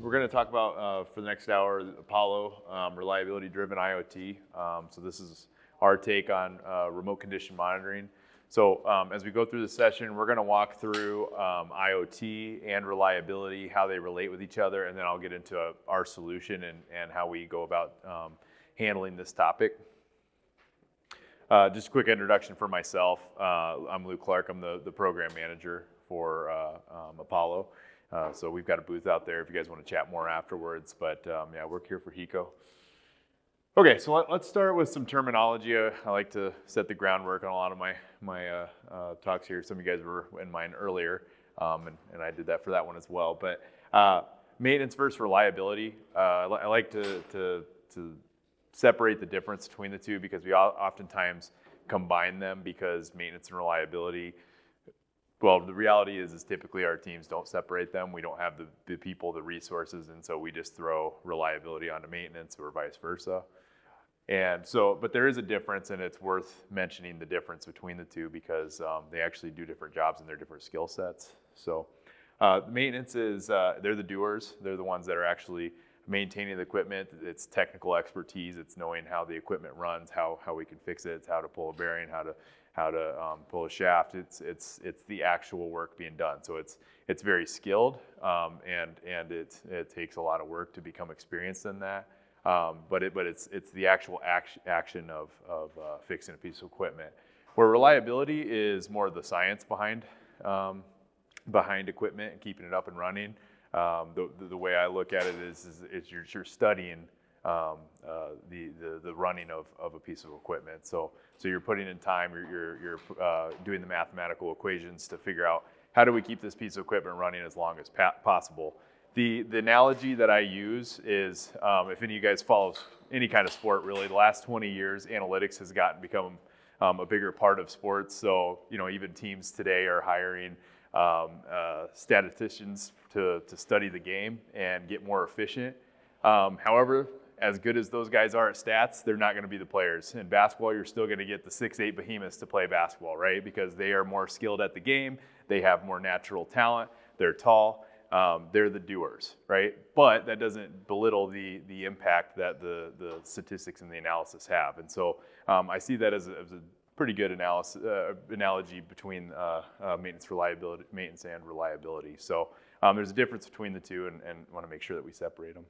we're going to talk about for the next hour Apollo reliability-driven IoT. So this is our take on remote condition monitoring. So as we go through the session, we're going to walk through IoT and reliability, how they relate with each other, and then I'll get into our solution and how we go about handling this topic. Just a quick introduction for myself. I'm Luke Clark. I'm the program manager for Apollo. So we've got a booth out there if you guys want to chat more afterwards. But yeah, I work here for HECO. Okay, so let's start with some terminology. I like to set the groundwork on a lot of my talks here. Some of you guys were in mine earlier, and I did that for that one as well. But maintenance versus reliability. I like to separate the difference between the two because we oftentimes combine them because maintenance and reliability, well, the reality is typically our teams don't separate them. We don't have the people, the resources, and so we just throw reliability onto maintenance or vice versa. And so, but there is a difference, and it's worth mentioning the difference between the two because they actually do different jobs and they're different skill sets. So maintenance is, they're the doers. They're the ones that are actually maintaining the equipment. It's technical expertise. It's knowing how the equipment runs, how we can fix it. It's how to pull a bearing, how to pull a shaft. It's the actual work being done. So it's very skilled, and it takes a lot of work to become experienced in that. But it's the actual action of fixing a piece of equipment. Where reliability is more the science behind equipment and keeping it up and running. The way I look at it is you're studying the running of a piece of equipment. So you're putting in time. You're doing the mathematical equations to figure out how do we keep this piece of equipment running as long as possible. The analogy that I use is if any of you guys follow any kind of sport, really, the last 20 years, analytics has become a bigger part of sports. So even teams today are hiring statisticians to study the game and get more efficient. However, as good as those guys are at stats, they're not going to be the players. In basketball, you're still going to get the 6'8" behemoths to play basketball, right? Because they are more skilled at the game. They have more natural talent. They're tall. They're the doers, right? But that doesn't belittle the impact that the statistics and the analysis have. And so I see that as a pretty good analogy between maintenance and reliability. So there's a difference between the two, and want to make sure that we separate them.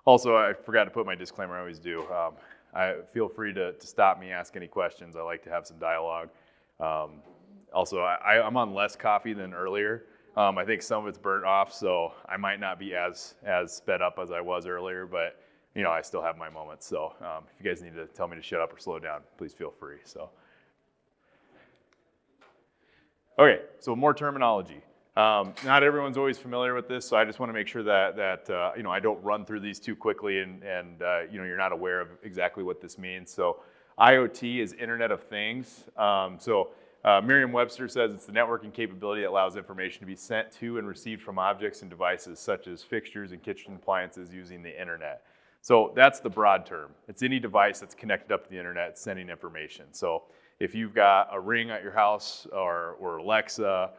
Also, I forgot to put my disclaimer. I always do. Feel free to stop me, ask any questions. I like to have some dialogue. Also, I'm on less coffee than earlier. I think some of it's burnt off, so I might not be as sped up as I was earlier, but I still have my moments. So if you guys need to tell me to shut up or slow down, please feel free. So, okay, so more terminology. Not everyone's always familiar with this, so I just want to make sure that I don't run through these too quickly and you're not aware of exactly what this means. So IoT is Internet of Things. Merriam-Webster says it's the networking capability that allows information to be sent to and received from objects and devices such as fixtures and kitchen appliances using the internet. So that's the broad term. It's any device that's connected up to the internet sending information. So if you've got a Ring at your house or Alexa,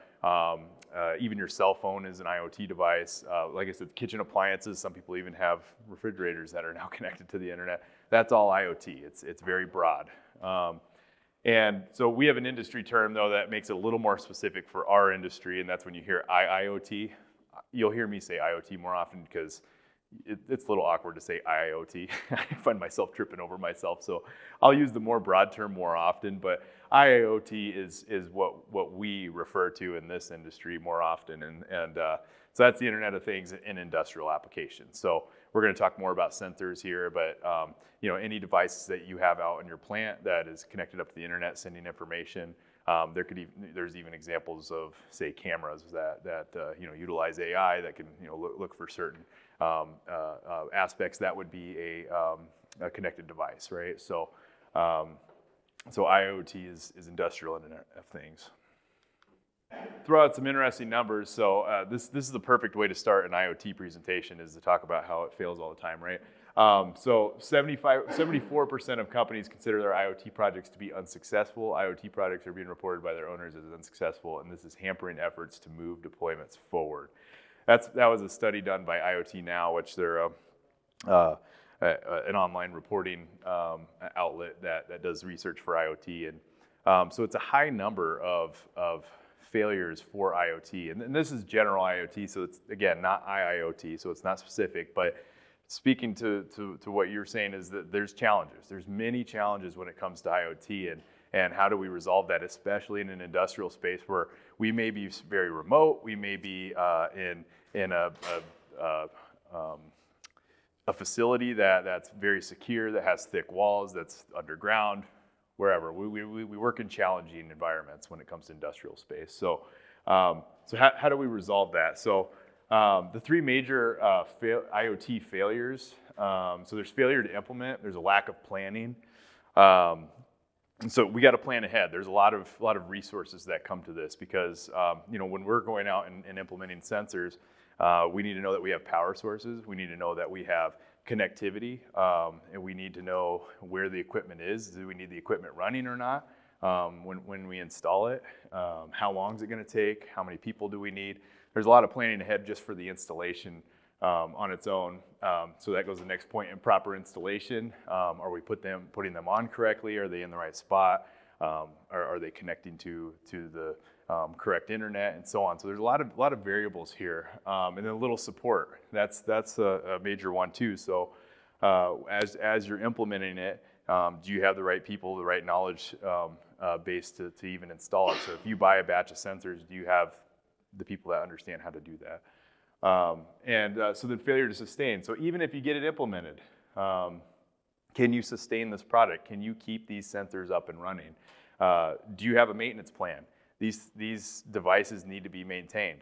even your cell phone is an IoT device. Like I said, kitchen appliances, some people even have refrigerators that are now connected to the internet. That's all IoT. It's very broad. And so we have an industry term, though, that makes it a little more specific for our industry, and that's when you hear IoT. You'll hear me say IoT more often because it's a little awkward to say IoT. I find myself tripping over myself, so I'll use the more broad term more often, but IoT is what we refer to in this industry more often, and so that's the Internet of Things in industrial applications. So we're going to talk more about sensors here, but any devices that you have out in your plant that is connected up to the internet sending information. There's even examples of, say, cameras that utilize AI that can look for certain aspects that would be a connected device, right? So IoT is industrial Internet of Things. Throw out some interesting numbers. So this is the perfect way to start an IoT presentation, is to talk about how it fails all the time, right? So 74% of companies consider their IoT projects to be unsuccessful. IoT projects are being reported by their owners as unsuccessful, and this is hampering efforts to move deployments forward. that was a study done by IoT Now, which they're an online reporting outlet that does research for IoT, and so it's a high number of failures for IoT, and this is general IoT, so it's again not IIoT, so it's not specific, but speaking to what you're saying is that there's challenges. There's many challenges when it comes to IoT, and how do we resolve that, especially in an industrial space where we may be very remote, we may be in a facility that's very secure, that has thick walls, that's underground, wherever. We work in challenging environments when it comes to industrial space. So how do we resolve that? So the three major IoT failures, so there's failure to implement, there's a lack of planning. And so we got to plan ahead. There's a lot of resources that come to this because when we're going out and implementing sensors, we need to know that we have power sources. We need to know that we have connectivity, and we need to know where the equipment is. Do we need the equipment running or not? When we install it, how long is it going to take? How many people do we need? There's a lot of planning ahead just for the installation on its own. So that goes to the next point, in proper installation. Are we putting them on correctly? Are they in the right spot? Are they connecting to the correct internet and so on? So there's a lot of variables here, and then a little support. That's a major one too. So as you're implementing it, do you have the right people, the right knowledge base to even install it? So if you buy a batch of sensors, do you have the people that understand how to do that? So then failure to sustain. So even if you get it implemented, can you sustain this product? Can you keep these sensors up and running? Do you have a maintenance plan? These devices need to be maintained.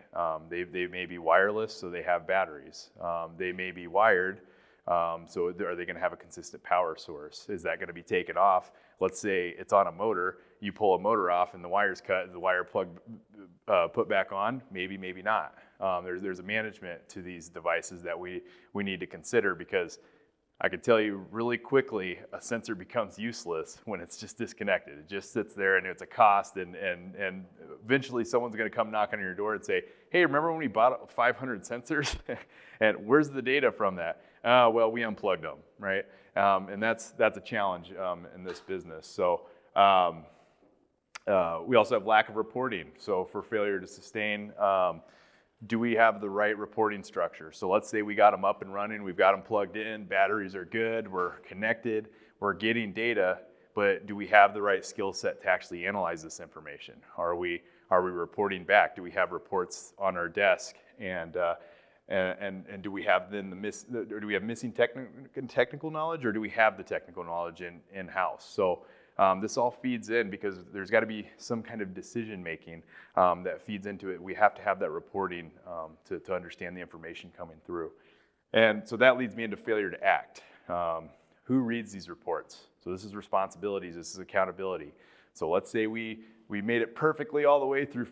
They may be wireless, so they have batteries. They may be wired, so are they going to have a consistent power source? Is that going to be taken off? Let's say it's on a motor, you pull a motor off and the wire's cut, the wire plug put back on, maybe not. There's a management to these devices that we need to consider, because I can tell you really quickly, a sensor becomes useless when it's just disconnected. It just sits there and it's a cost, and eventually someone's going to come knock on your door and say, hey, remember when we bought 500 sensors? And where's the data from that? Well, we unplugged them, right? And that's a challenge in this business. So we also have lack of reporting. So for failure to sustain, do we have the right reporting structure? So let's say we got them up and running, we've got them plugged in, batteries are good, we're connected, we're getting data, but do we have the right skill set to actually analyze this information? Are we reporting back? Do we have reports on our desk? And do we have then or do we have missing technical knowledge, or do we have the technical knowledge in-house? So this all feeds in, because there's got to be some kind of decision making that feeds into it. We have to have that reporting to understand the information coming through. And so that leads me into failure to act. Who reads these reports? So this is responsibilities, this is accountability. So let's say we made it perfectly all the way through,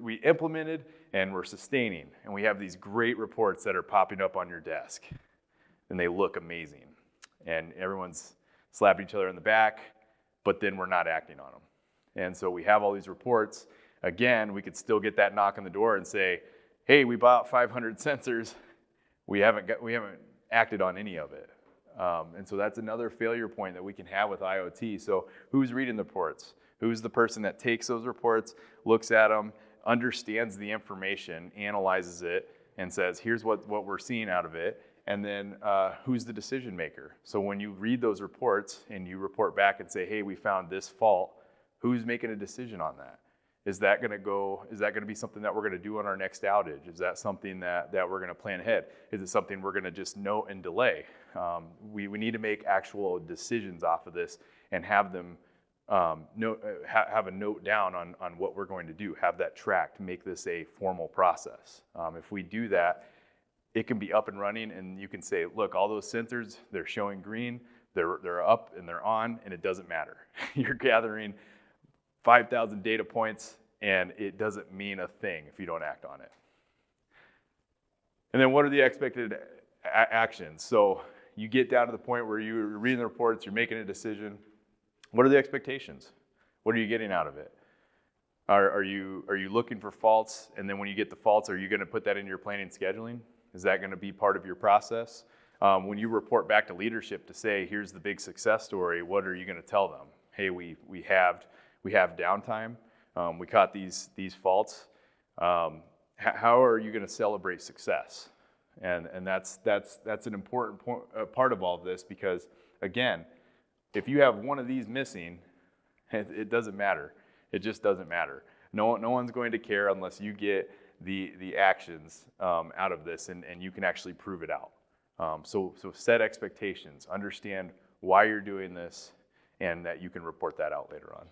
we implemented and we're sustaining, and we have these great reports that are popping up on your desk, and they look amazing. And everyone's slapping each other in the back, but then we're not acting on them. And so we have all these reports. Again, we could still get that knock on the door and say, hey, we bought 500 sensors. We haven't acted on any of it. And so that's another failure point that we can have with IoT. So who's reading the reports? Who's the person that takes those reports, looks at them, understands the information, analyzes it, and says, here's what we're seeing out of it. And then who's the decision maker? So when you read those reports and you report back and say, hey, we found this fault, who's making a decision on that? Is that going to be something that we're going to do on our next outage? Is that something that we're going to plan ahead? Is it something we're going to just note and delay? We need to make actual decisions off of this and have them have a note down on what we're going to do, have that tracked, make this a formal process. If we do that, it can be up and running, and you can say, look, all those sensors, they're showing green, they're up and they're on, and it doesn't matter. You're gathering 5,000 data points, and it doesn't mean a thing if you don't act on it. And then what are the expected actions? So you get down to the point where you're reading the reports, you're making a decision. What are the expectations? What are you getting out of it? Are you looking for faults, and then when you get the faults, are you going to put that into your planning and scheduling? Is that going to be part of your process? When you report back to leadership to say, here's the big success story, what are you going to tell them? Hey, we have downtime. We caught these faults. How are you going to celebrate success? And that's an important part of all of this, because again, if you have one of these missing, it doesn't matter. It just doesn't matter. No one's going to care unless you get the actions out of this, and you can actually prove it out. So set expectations, understand why you're doing this, and that you can report that out later on.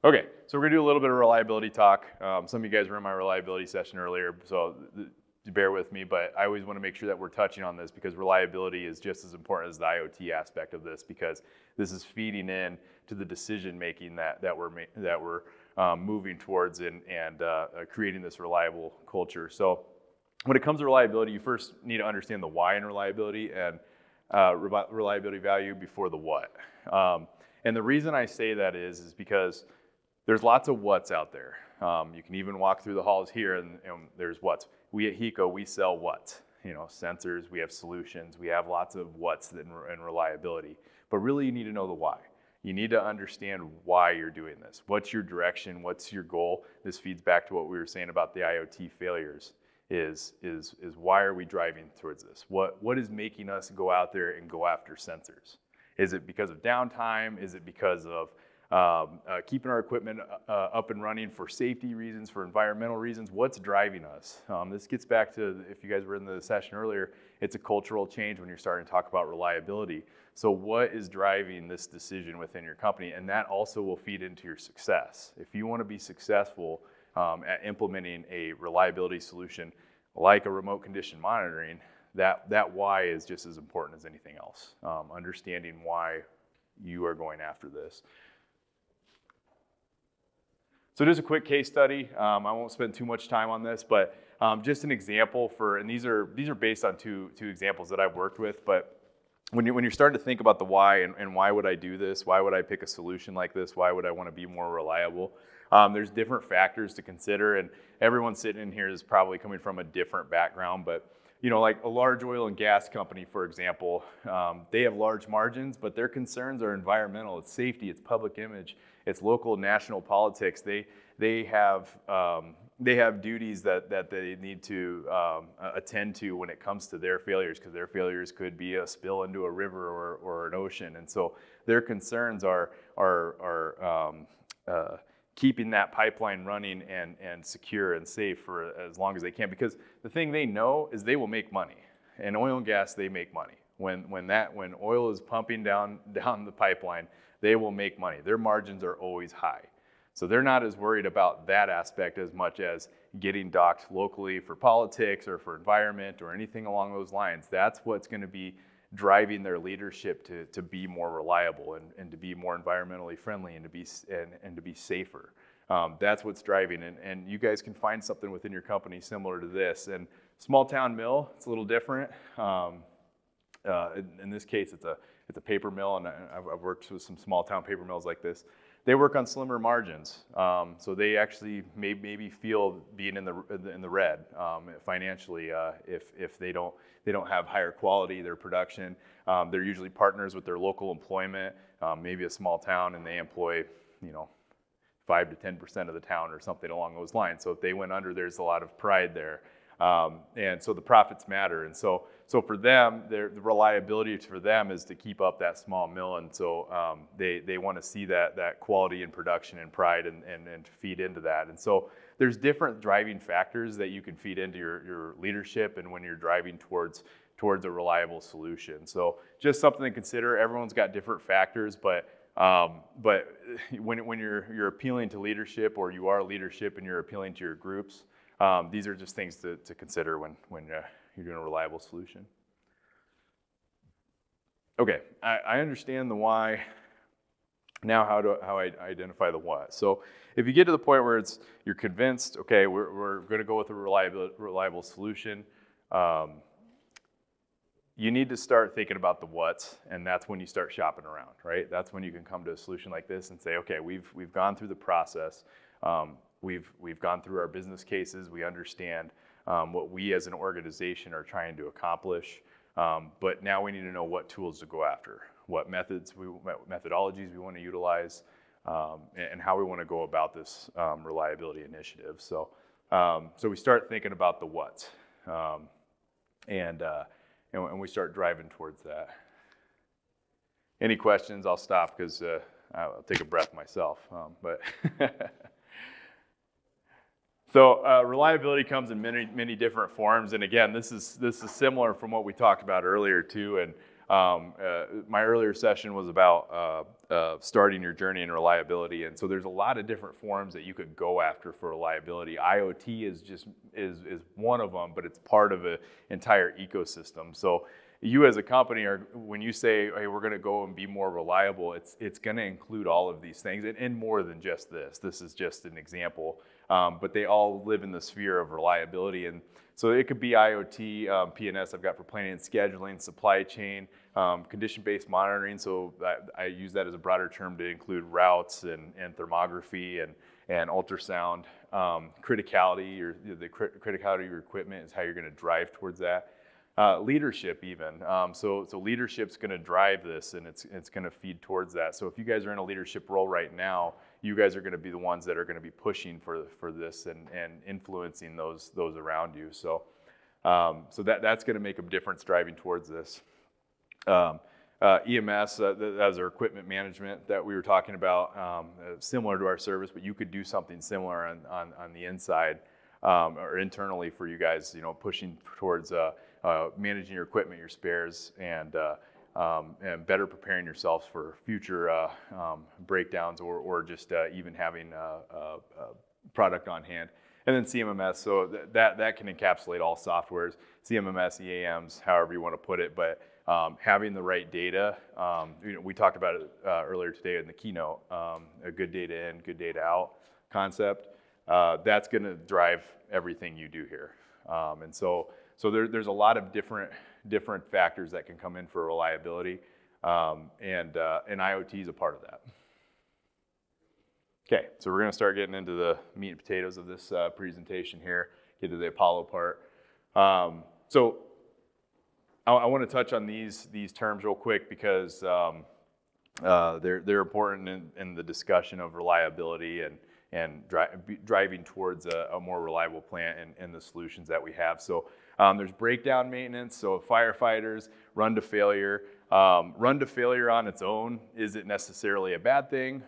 Okay, so we're gonna do a little bit of reliability talk. Some of you guys were in my reliability session earlier, so bear with me, but I always wanna make sure that we're touching on this, because reliability is just as important as the IoT aspect of this, because this is feeding in to the decision making that we're moving towards and creating this reliable culture. So when it comes to reliability, you first need to understand the why in reliability, and reliability value before the what. And the reason I say that is because there's lots of what's out there. You can even walk through the halls here and there's what's. We at HECO, we sell what's. Sensors, we have solutions, we have lots of what's in reliability. But really you need to know the why. You need to understand why you're doing this. What's your direction? What's your goal? This feeds back to what we were saying about the IoT failures. Is why are we driving towards this? What is making us go out there and go after sensors? Is it because of downtime? Is it because of keeping our equipment up and running for safety reasons, for environmental reasons? What's driving us? This gets back to, if you guys were in the session earlier, it's a cultural change when you're starting to talk about reliability. So what is driving this decision within your company? And that also will feed into your success. If you want to be successful at implementing a reliability solution like a remote condition monitoring, that why is just as important as anything else. Understanding why you are going after this. So just a quick case study. I won't spend too much time on this, but just an example and these are based on two examples that I've worked with. But when you're starting to think about the why and why would I do this, why would I pick a solution like this, why would I want to be more reliable, there's different factors to consider, and everyone sitting in here is probably coming from a different background. But like a large oil and gas company, for example, they have large margins, but their concerns are environmental, it's safety, it's public image, it's local and national politics. They have duties that they need to attend to when it comes to their failures, because their failures could be a spill into a river or an ocean, and so their concerns are keeping that pipeline running and secure and safe for as long as they can, because the thing they know is they will make money. In oil and gas, they make money. When oil is pumping down the pipeline, they will make money. Their margins are always high. So they're not as worried about that aspect as much as getting docked locally for politics or for environment or anything along those lines. That's what's going to be driving their leadership to be more reliable and to be more environmentally friendly and to be safer. That's what's driving, and you guys can find something within your company similar to this. And small town mill, it's a little different. In this case, it's a paper mill, and I've worked with some small town paper mills like this. They work on slimmer margins, so they actually maybe feel being in the red financially if they don't have higher quality their production. They're usually partners with their local employment, maybe a small town, and they employ 5 to 10% of the town or something along those lines. So if they went under, there's a lot of pride there, and so the profits matter. And so for them, the reliability for them is to keep up that small mill, and so they want to see that quality in production and pride and feed into that. And so there's different driving factors that you can feed into your leadership and when you're driving towards a reliable solution. So just something to consider. Everyone's got different factors, but when you're appealing to leadership, or you are leadership and you're appealing to your groups, these are just things to consider when you're doing a reliable solution. Okay, I understand the why. Now how I identify the what. So if you get to the point where you're convinced, okay, we're going to go with a reliable solution, you need to start thinking about the what's, and that's when you start shopping around, right? That's when you can come to a solution like this and say, okay, we've gone through the process, we've gone through our business cases, we understand what we as an organization are trying to accomplish, but now we need to know what tools to go after, what methodologies we want to utilize, and how we want to go about this reliability initiative. So we start thinking about the what's, and we start driving towards that. Any questions? I'll stop because I'll take a breath myself. So reliability comes in many different forms, and again, this is similar from what we talked about earlier too. And my earlier session was about starting your journey in reliability, and so there's a lot of different forms that you could go after for reliability. IoT is one of them, but it's part of an entire ecosystem. So you as a company when you say, hey, we're going to go and be more reliable, it's going to include all of these things and more than just this. This is just an example, but they all live in the sphere of reliability. And so it could be IoT, P&S I've got for planning and scheduling, supply chain, condition-based monitoring. So I use that as a broader term to include routes and thermography and ultrasound. Criticality, or the criticality of your equipment is how you're going to drive towards that. Leadership even. So leadership's going to drive this, and it's going to feed towards that. So if you guys are in a leadership role right now, you guys are going to be the ones that are going to be pushing for this and influencing those around you. So that's going to make a difference driving towards this. EMS, that's our equipment management that we were talking about, similar to our service, but you could do something similar on the inside or internally for you guys, pushing towards managing your equipment, your spares, and better preparing yourselves for future breakdowns or just even having a product on hand. And then CMMS, so that can encapsulate all softwares, CMMS, EAMs, however you want to put it, but having the right data, we talked about it earlier today in the keynote, a good data in, good data out concept, that's going to drive everything you do here. And so there's a lot of different factors that can come in for reliability, and IoT is a part of that. Okay, so we're going to start getting into the meat and potatoes of this presentation here, get to the Apollo part. So I want to touch on these terms real quick because they're important in the discussion of reliability and driving towards a more reliable plant and the solutions that we have. So there's breakdown maintenance, so firefighters, run to failure. Run to failure on its own isn't necessarily a bad thing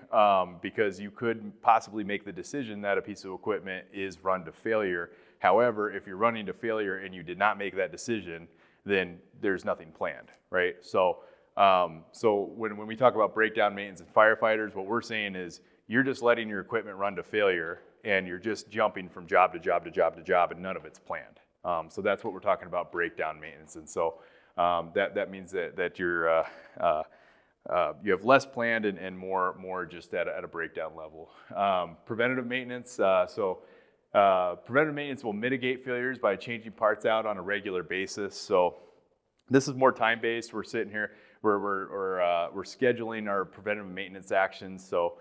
because you could possibly make the decision that a piece of equipment is run to failure. However, if you're running to failure and you did not make that decision, then there's nothing planned, right? So when we talk about breakdown maintenance and firefighters, what we're saying is you're just letting your equipment run to failure and you're just jumping from job to job to job to job and none of it's planned. So that's what we're talking about, breakdown maintenance. And so that means that you're you have less planned and more just at a breakdown level. Preventative maintenance. Preventative maintenance will mitigate failures by changing parts out on a regular basis. So this is more time-based. We're sitting here, we're scheduling our preventative maintenance actions. So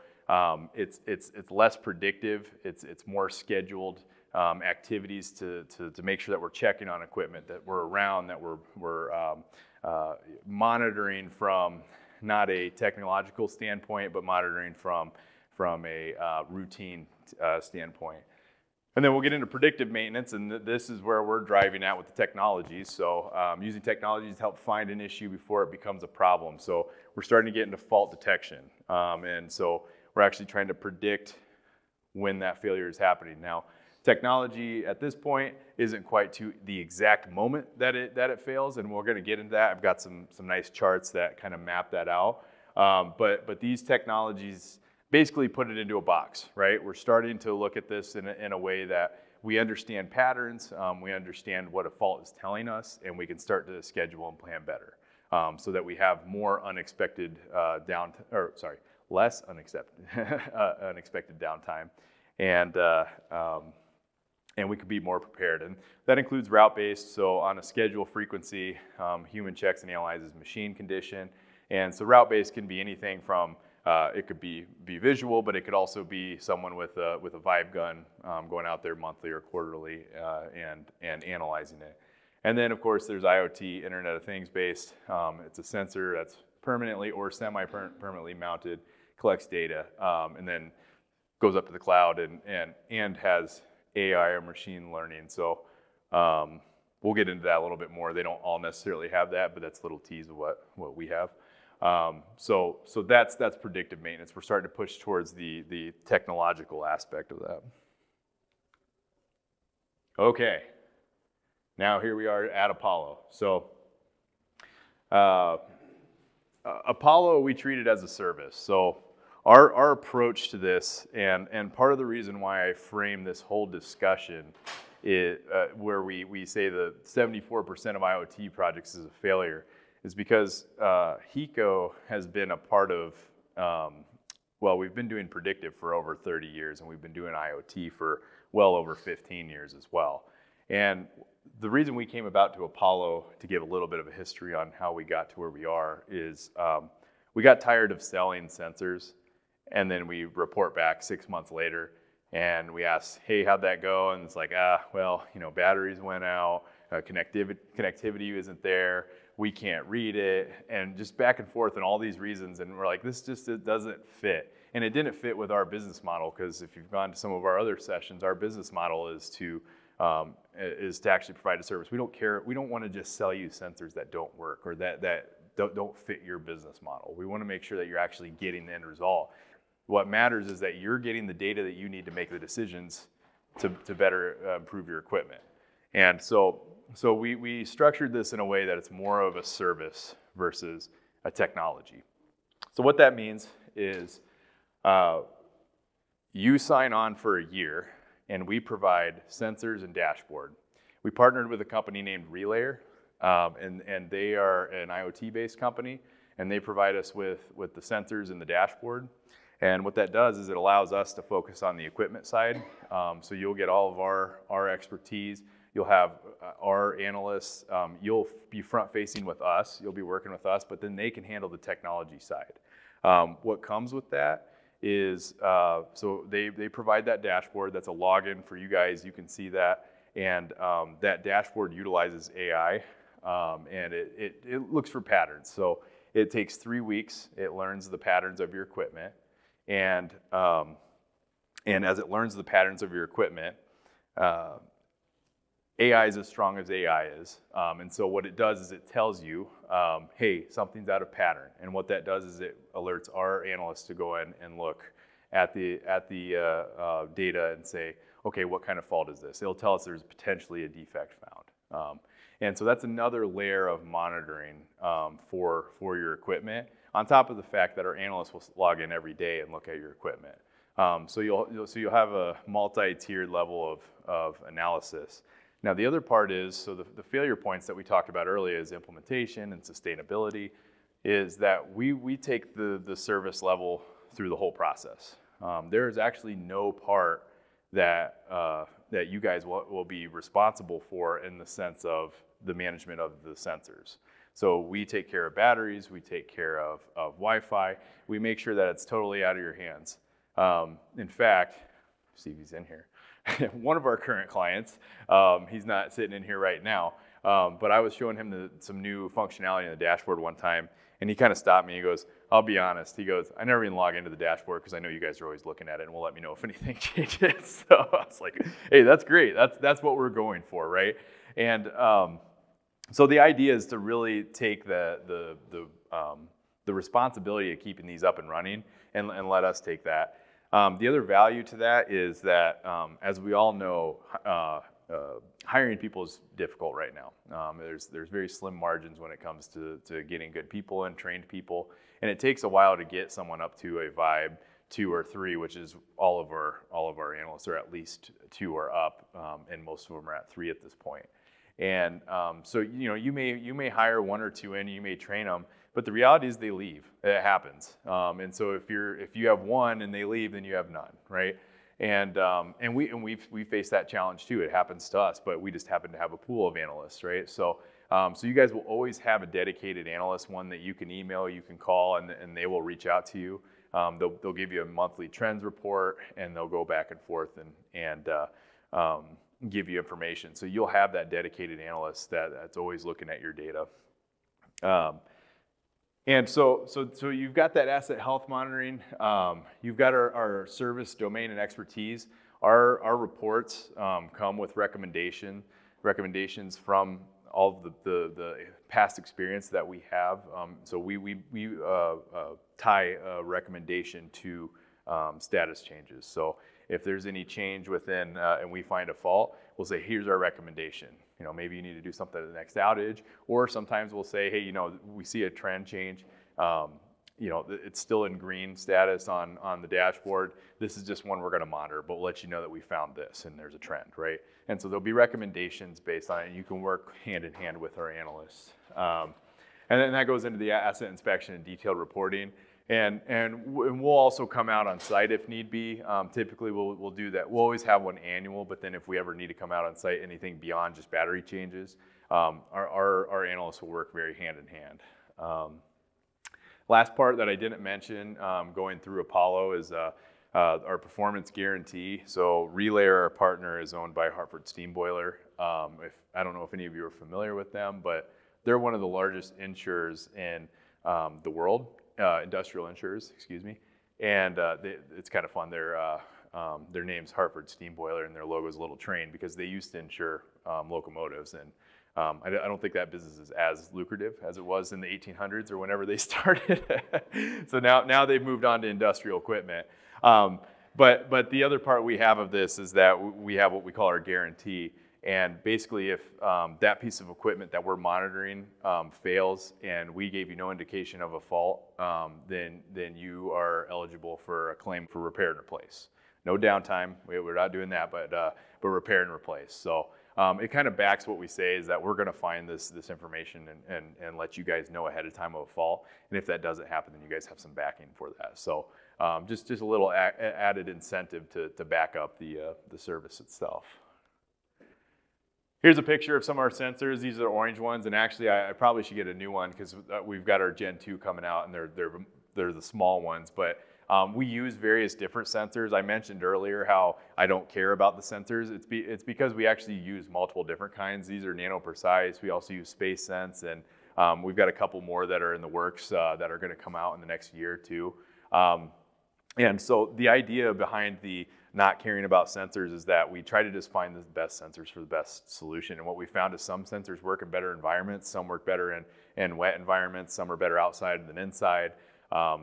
it's less predictive. It's more scheduled activities to make sure that we're checking on equipment, that we're around, that we're monitoring from not a technological standpoint, but monitoring from a routine standpoint. And then we'll get into predictive maintenance, and this is where we're driving at with the technologies. So using technologies to help find an issue before it becomes a problem. So we're starting to get into fault detection. And so we're actually trying to predict when that failure is happening. Now, technology at this point isn't quite to the exact moment that it fails, and we're going to get into that. I've got some nice charts that kind of map that out. But these technologies basically put it into a box, right? We're starting to look at this in a way that we understand patterns, we understand what a fault is telling us, and we can start to schedule and plan better, so that we have more unexpected less unexpected downtime, and and we could be more prepared. And that includes route-based, so on a schedule frequency, human checks and analyzes machine condition. And so route-based can be anything from, it could be visual, but it could also be someone with a vibe gun going out there monthly or quarterly and analyzing it. And then, of course, there's IoT, Internet of Things based. It's a sensor that's permanently or semi-permanently mounted, collects data, and then goes up to the cloud and has AI or machine learning. So we'll get into that a little bit more. They don't all necessarily have that, but that's a little tease of what we have. So that's predictive maintenance. We're starting to push towards the technological aspect of that. Okay. Now here we are at Apollo. So Apollo we treat it as a service. So our approach to this, and part of the reason why I frame this whole discussion is, where we say the 74% of IoT projects is a failure, is because HECO has been a part of, well, we've been doing predictive for over 30 years, and we've been doing IoT for well over 15 years as well. And the reason we came about to Apollo, to give a little bit of a history on how we got to where we are, is we got tired of selling sensors, and then we report back 6 months later, and we ask, hey, how'd that go? And it's like, well, batteries went out, connectivity isn't there, we can't read it, and just back and forth and all these reasons, and we're like, this just it doesn't fit. And it didn't fit with our business model, because if you've gone to some of our other sessions, our business model is to actually provide a service. We don't care. We don't want to just sell you sensors that don't work or that don't fit your business model. We want to make sure that you're actually getting the end result. What matters is that you're getting the data that you need to make the decisions to better improve your equipment. And so we structured this in a way that it's more of a service versus a technology. So what that means is you sign on for a year, and we provide sensors and dashboard. We partnered with a company named Relayer, and they are an IoT-based company, and they provide us with the sensors and the dashboard. And what that does is it allows us to focus on the equipment side. So you'll get all of our expertise. You'll have our analysts. You'll be front-facing with us. You'll be working with us, but then they can handle the technology side. What comes with that is, so they provide that dashboard. That's a login for you guys. You can see that. And that dashboard utilizes AI, and it looks for patterns. So it takes 3 weeks. It learns the patterns of your equipment. And as it learns the patterns of your equipment, AI is as strong as AI is. And so what it does is it tells you, hey, something's out of pattern. And what that does is it alerts our analysts to go in and look at the data and say, okay, what kind of fault is this? It'll tell us there's potentially a defect found. And so that's another layer of monitoring for your equipment, on top of the fact that our analysts will log in every day and look at your equipment. So you'll have a multi-tiered level of analysis. Now the other part is, so the failure points that we talked about earlier is implementation and sustainability, is that we take the service level through the whole process. There is actually no part that you guys will be responsible for in the sense of the management of the sensors. So we take care of batteries, we take care of Wi-Fi, we make sure that it's totally out of your hands. In fact, see if he's in here. One of our current clients, he's not sitting in here right now, but I was showing him some new functionality in the dashboard one time, and he kind of stopped me. He goes, I'll be honest. He goes, I never even log into the dashboard because I know you guys are always looking at it and will let me know if anything changes. So I was like, hey, that's great. That's what we're going for, right? And so the idea is to really take the responsibility of keeping these up and running and let us take that. The other value to that is that, as we all know, hiring people is difficult right now. There's very slim margins when it comes to getting good people and trained people, and it takes a while to get someone up to a vibe 2 or 3, which is all of our analysts are at least 2 or up, and most of them are at 3 at this point. And so you may hire 1 or 2 in, you may train them, but the reality is they leave. It happens. And so if you have 1 and they leave, then you have none, right? And we face that challenge too. It happens to us, but we just happen to have a pool of analysts, right? So you guys will always have a dedicated analyst, one that you can email, you can call, and they will reach out to you. They'll give you a monthly trends report, and they'll go back and forth and give you information. So you'll have that dedicated analyst that's always looking at your data. And so you've got that asset health monitoring. You've got our service domain and expertise. Our reports come with recommendations from all of the past experience that we have. So we tie a recommendation to status changes. So if there's any change within and we find a fault, we'll say, here's our recommendation. Maybe you need to do something at the next outage, or sometimes we'll say, hey, we see a trend change. It's still in green status on the dashboard. This is just one we're going to monitor, but we'll let you know that we found this and there's a trend, right? And so there'll be recommendations based on it, and you can work hand in hand with our analysts. And then that goes into the asset inspection and detailed reporting. And we'll also come out on site if need be. Typically we'll do that. We'll always have one annual, but then if we ever need to come out on site, anything beyond just battery changes, our analysts will work very hand in hand. Last part that I didn't mention going through Apollo is our performance guarantee. So Relayer, our partner, is owned by Hartford Steam Boiler. I don't know if any of you are familiar with them, but they're one of the largest insurers in the world. Industrial insurers, excuse me, and it's kind of fun. Their name's Hartford Steam Boiler, and their logo is a little train because they used to insure locomotives, and I don't think that business is as lucrative as it was in the 1800s or whenever they started. So now they've moved on to industrial equipment. But the other part we have of this is that we have what we call our guarantee. And basically, if that piece of equipment that we're monitoring fails and we gave you no indication of a fault, then you are eligible for a claim for repair and replace. No downtime. We're not doing that, but repair and replace. So it kind of backs what we say is that we're going to find this information and let you guys know ahead of time of a fault. And if that doesn't happen, then you guys have some backing for that. So just a little added incentive to back up the service itself. Here's a picture of some of our sensors. These are the orange ones, and actually I probably should get a new one because we've got our Gen 2 coming out, and they're the small ones. But we use various different sensors. I mentioned earlier how I don't care about the sensors. It's because we actually use multiple different kinds. These are nano precise. We also use Space Sense, and we've got a couple more that are in the works that are going to come out in the next year or two. And so the idea behind the not caring about sensors is that we try to just find the best sensors for the best solution. And what we found is some sensors work in better environments, some work better in wet environments, some are better outside than inside,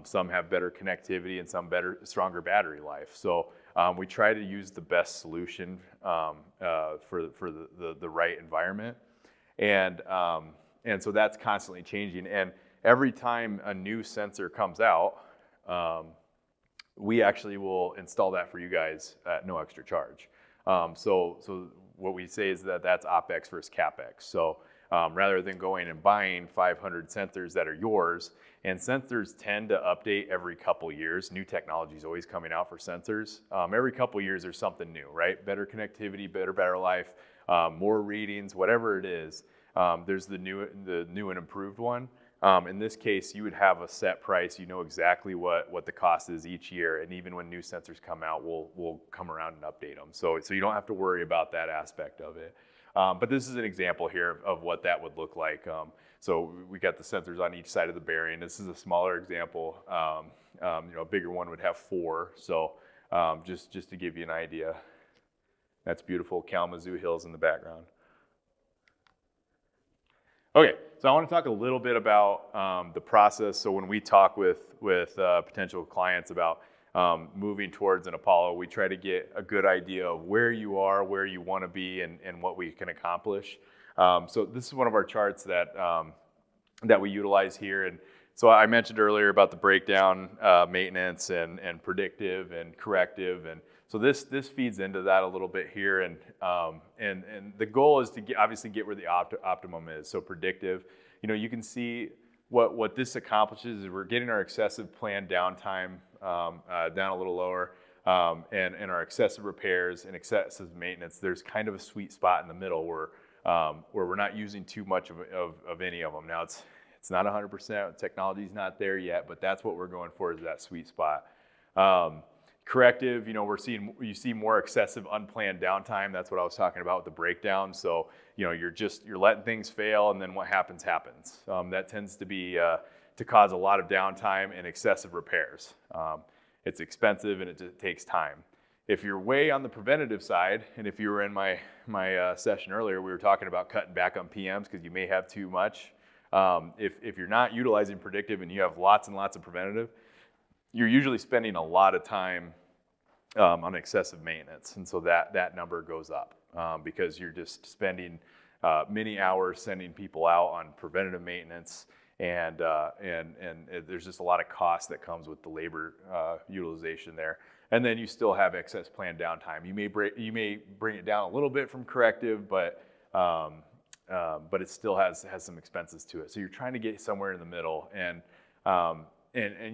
some have better connectivity, and some stronger battery life. So we try to use the best solution for the right environment. And so that's constantly changing. And every time a new sensor comes out, we actually will install that for you guys at no extra charge. So what we say is that that's OpEx versus CapEx. So rather than going and buying 500 sensors that are yours, and sensors tend to update every couple years. New technology is always coming out for sensors. Every couple years there's something new, right? Better connectivity, better life, more readings, whatever it is. There's the new and improved one. In this case, you would have a set price. You know exactly what the cost is each year, and even when new sensors come out, we'll come around and update them. So you don't have to worry about that aspect of it. But this is an example here of what that would look like. So we got the sensors on each side of the bearing. This is a smaller example. A bigger one would have 4. So just to give you an idea, that's beautiful Kalamazoo Hills in the background. Okay, so I want to talk a little bit about the process. So when we talk with potential clients about moving towards an Apollo, we try to get a good idea of where you are, where you want to be, and what we can accomplish. So this is one of our charts that we utilize here. And so I mentioned earlier about the breakdown, maintenance, and predictive and corrective, and so this feeds into that a little bit here, and the goal is to obviously get where the optimum is. So predictive, you can see what this accomplishes is we're getting our excessive planned downtime down a little lower. and our excessive repairs and excessive maintenance, there's kind of a sweet spot in the middle where we're not using too much of any of them. Now it's not 100%, technology's not there yet, but that's what we're going for, is that sweet spot. Corrective, you see more excessive unplanned downtime. That's what I was talking about with the breakdown. So, you're letting things fail, and then what happens. That tends to be to cause a lot of downtime and excessive repairs. It's expensive and it takes time. If you're way on the preventative side, and if you were in my session earlier, we were talking about cutting back on PMs because you may have too much. If you're not utilizing predictive and you have lots and lots of preventative, you're usually spending a lot of time on excessive maintenance, and so that number goes up because you're just spending many hours sending people out on preventative maintenance, and there's just a lot of cost that comes with the labor utilization there. And then you still have excess planned downtime. You may bring it down a little bit from corrective, but it still has some expenses to it. So you're trying to get somewhere in the middle, and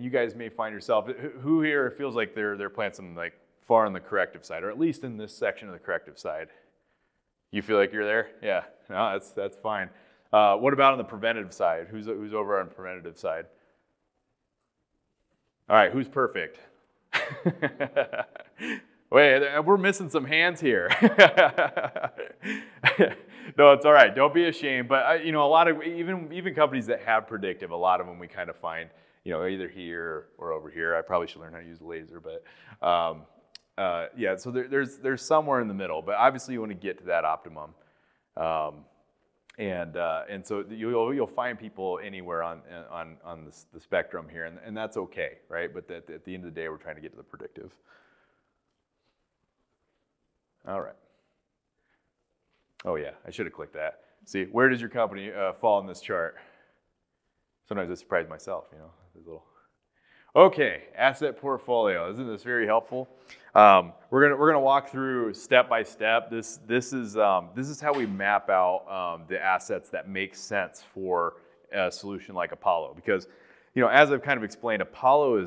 you guys may find yourself, who here feels like they're playing something like far on the corrective side, or at least in this section of the corrective side? You feel like you're there? Yeah, no, that's fine. What about on the preventative side? Who's over on the preventative side? All right, who's perfect? Wait, we're missing some hands here. No, it's all right. Don't be ashamed. But a lot of even companies that have predictive, a lot of them we kind of find, either here or over here. I probably should learn how to use the laser, but yeah. So there's somewhere in the middle. But obviously, you want to get to that optimum, and so you'll find people anywhere on the spectrum here, and that's okay, right? But at the end of the day, we're trying to get to the predictive. All right. Oh yeah, I should have clicked that. See, where does your company fall in this chart? Sometimes I surprise myself, There's a little. Okay, asset portfolio. Isn't this very helpful? We're gonna walk through step by step. This is how we map out the assets that make sense for a solution like Apollo. Because as I've kind of explained, Apollo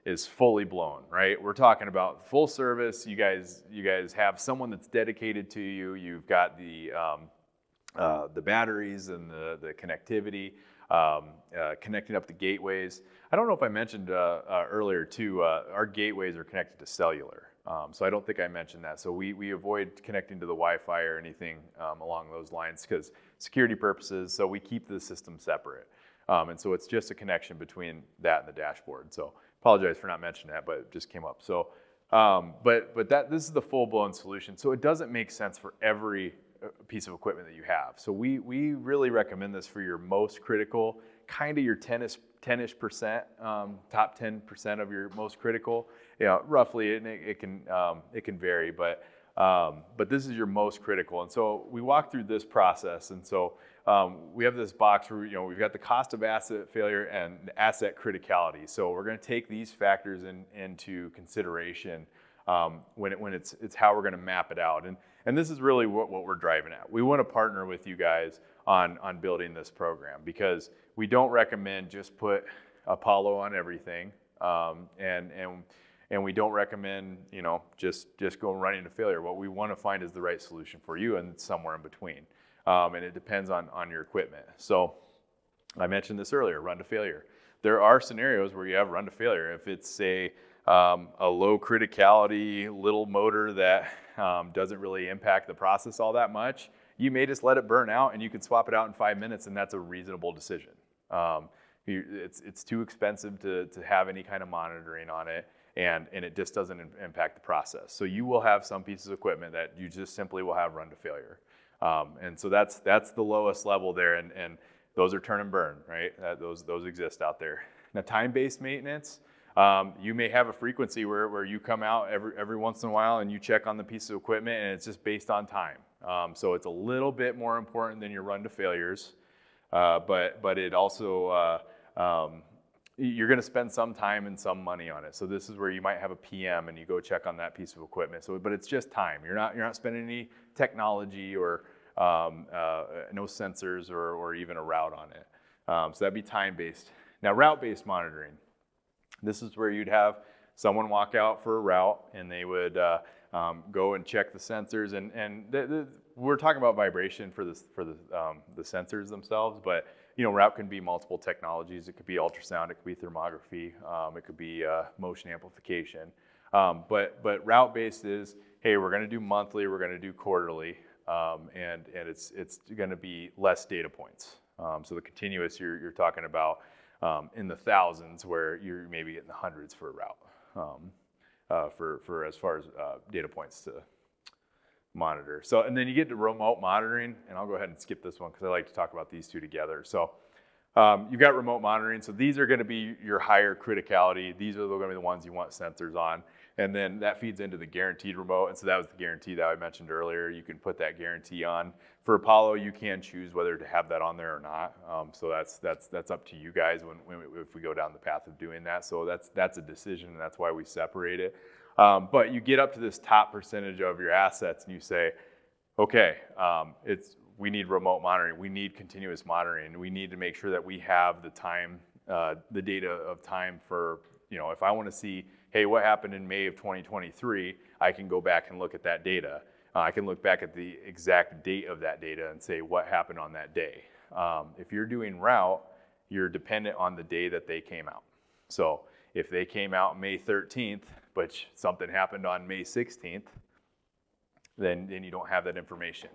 is fully blown, right? We're talking about full service. You guys have someone that's dedicated to you. You've got the batteries and the connectivity, connecting up the gateways. I don't know if I mentioned earlier too, our gateways are connected to cellular. So I don't think I mentioned that. So we avoid connecting to the Wi-Fi or anything along those lines because security purposes, so we keep the system separate. And so it's just a connection between that and the dashboard. So apologize for not mentioning that, but it just came up. So, but this is the full-blown solution. So it doesn't make sense for every piece of equipment that you have. So we really recommend this for your most critical, kind of your 10-ish%, top 10% of your most critical. Roughly, it can vary, but this is your most critical. And so we walk through this process, and so we have this box where we've got the cost of asset failure and asset criticality. So we're going to take these factors into consideration when it's how we're going to map it out. And this is really what we're driving at. We want to partner with you guys on building this program because we don't recommend just put Apollo on everything, and we don't recommend just go running to failure. What we want to find is the right solution for you, and it's somewhere in between. And it depends on your equipment. So I mentioned this earlier, run to failure. There are scenarios where you have run to failure. If it's a low criticality little motor that doesn't really impact the process all that much, you may just let it burn out and you can swap it out in 5 minutes, and that's a reasonable decision. It's too expensive to have any kind of monitoring on it, and it just doesn't impact the process. So you will have some pieces of equipment that you just simply will have run to failure. And so that's the lowest level there, and those are turn and burn, right? Those exist out there. Now, time-based maintenance, you may have a frequency where you come out every once in a while and you check on the piece of equipment, and it's just based on time. So it's a little bit more important than your run to failures, but it also you're going to spend some time and some money on it. So this is where you might have a PM and you go check on that piece of equipment. So, but it's just time. You're not spending any technology or no sensors or even a route on it. So that'd be time-based. Now, route-based monitoring. This is where you'd have someone walk out for a route and they would go and check the sensors, and we're talking about vibration for the sensors themselves, but route can be multiple technologies. It could be ultrasound, it could be thermography, it could be motion amplification. But route-based is, hey, we're going to do monthly, we're going to do quarterly, and it's going to be less data points. So the continuous, you're talking about in the thousands, where you're maybe getting the hundreds for a route, for as far as data points to monitor. So, and then you get to remote monitoring, and I'll go ahead and skip this one because I like to talk about these two together. So you've got remote monitoring. So these are going to be your higher criticality. These are going to be the ones you want sensors on. And then that feeds into the guaranteed remote. And so that was the guarantee that I mentioned earlier. You can put that guarantee on. For Apollo, you can choose whether to have that on there or not. So that's up to you guys if we go down the path of doing that. So that's a decision, and that's why we separate it. But you get up to this top percentage of your assets, and you say, okay, we need remote monitoring. We need continuous monitoring. We need to make sure that we have the time, the data of time for, if I want to see, hey, what happened in May of 2023, I can go back and look at that data. I can look back at the exact date of that data and say what happened on that day. If you're doing route, you're dependent on the day that they came out. So if they came out May 13th, but something happened on May 16th, then you don't have that information,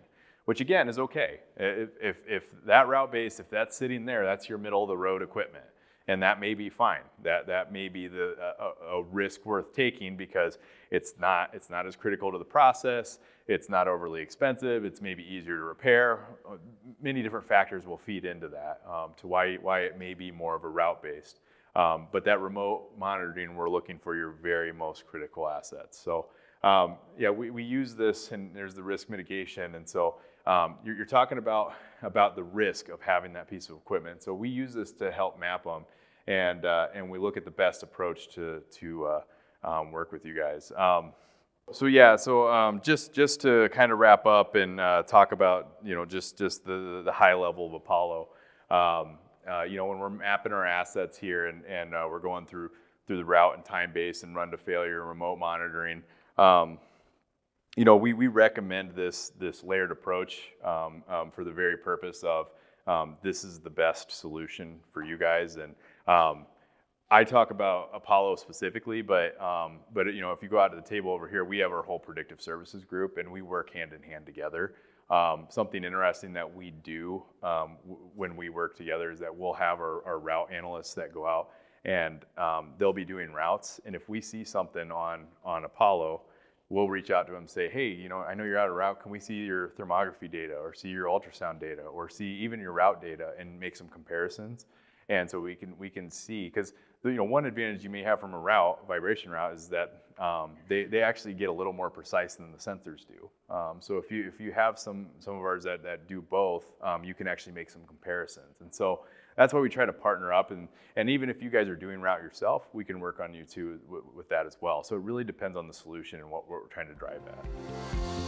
which again is okay. If that route base, if that's sitting there, that's your middle of the road equipment. And that may be fine. That may be a risk worth taking because it's not as critical to the process. It's not overly expensive. It's maybe easier to repair. Many different factors will feed into that to why it may be more of a route based. But that remote monitoring, we're looking for your very most critical assets. So yeah, we use this, and there's the risk mitigation. And so you're talking about the risk of having that piece of equipment. So we use this to help map them. And we look at the best approach to work with you guys. So yeah, just to kind of wrap up and talk about just the high level of Apollo. When we're mapping our assets here and we're going through the route and time base and run to failure and remote monitoring, we recommend this layered approach for the very purpose of this is the best solution for you guys. And I talk about Apollo specifically, but if you go out to the table over here, we have our whole predictive services group, and we work hand in hand together. Something interesting that we do when we work together is that we'll have our route analysts that go out, and they'll be doing routes. And if we see something on Apollo, we'll reach out to them and say, hey, I know you're out of route. Can we see your thermography data, or see your ultrasound data, or see even your route data, and make some comparisons? And so we can see, because one advantage you may have from a vibration route is that they actually get a little more precise than the sensors do. So if you have some of ours that do both, you can actually make some comparisons. And so that's why we try to partner up, and even if you guys are doing route yourself, we can work on you too with that as well. So it really depends on the solution and what we're trying to drive at.